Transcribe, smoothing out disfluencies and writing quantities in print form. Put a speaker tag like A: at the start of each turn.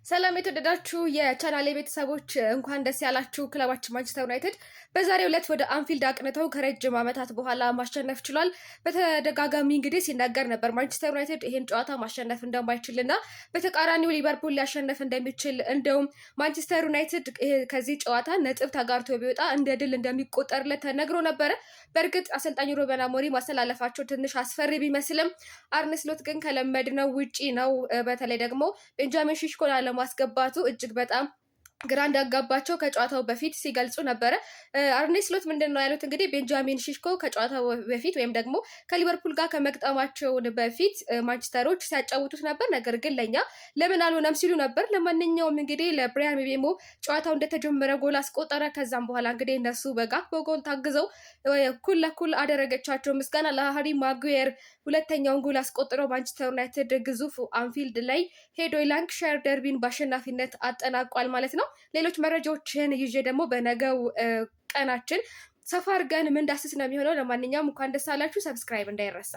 A: ሰላም የተወደዳችሁ የቻናሌ ቤተሰቦች እንኳን ደስ ያላችሁ። ክለባችን ማንቸስተር ዩናይትድ በዛሬው ዕለት ወደ አንፊልድ አቅንተው ከረጅም ዓመታት በኋላ ማሸነፍ ችሏል። በተደጋጋሚ እንግዲህ ሲናገር ነበር ማንቸስተር ዩናይትድ ይህን ጨዋታ ማሸነፍ እንደማይችልና በተቃራኒው ሊቨርፑል ሊያሸነፍ እንደሚችል፣ እንደውም ማንቸስተር ዩናይትድ ከዚህ ጨዋታ ነጥብ ተጋርቶ ቢወጣ እንደ ድል እንደሚቆጠርለት ተነግሮ ነበረ። በእርግጥ አሰልጣኝ ሩበን አሞሪም ማስተላለፋቸው ትንሽ አስፈሪ ቢመስልም አርነ ስሎት ግን ከለመድነው ውጪ ነው። በተለይ ደግሞ ቤንጃሚን ሼሽኮን ማስገባቱ እጅግ በጣም ግራ እንዳጋባቸው ከጨዋታው በፊት ሲገልጹ ነበረ። አርኔ ስሎት ምንድን ነው ያሉት? እንግዲህ ቤንጃሚን ሼሽኮ ከጨዋታው በፊት ወይም ደግሞ ከሊቨርፑል ጋር ከመግጠማቸው በፊት ማንቸስተሮች ሲያጫውቱት ነበር፣ ነገር ግን ለእኛ ለምን አልሆነም ሲሉ ነበር። ለማንኛውም እንግዲህ ለብሪያን ምቤሞ ጨዋታው እንደተጀመረ ጎል አስቆጠረ። ከዛም በኋላ እንግዲህ እነሱ በጎል ታግዘው እኩል ለኩል አደረገቻቸው። ምስጋና ለሃሪ ማጉዌር ሁለተኛውን ጎል አስቆጥረው ማንቸስተር ዩናይትድ ግዙፍ አንፊልድ ላይ ሄዶ የላንክሻየር ደርቢን በአሸናፊነት አጠናቋል ማለት ነው። ሌሎች መረጃዎችን ይዤ ደግሞ በነገው ቀናችን ሰፋ አድርገን ምን ዳስስ ነው የሚሆነው። ለማንኛውም እንኳን ደስ አላችሁ። ሰብስክራይብ እንዳይረሳ።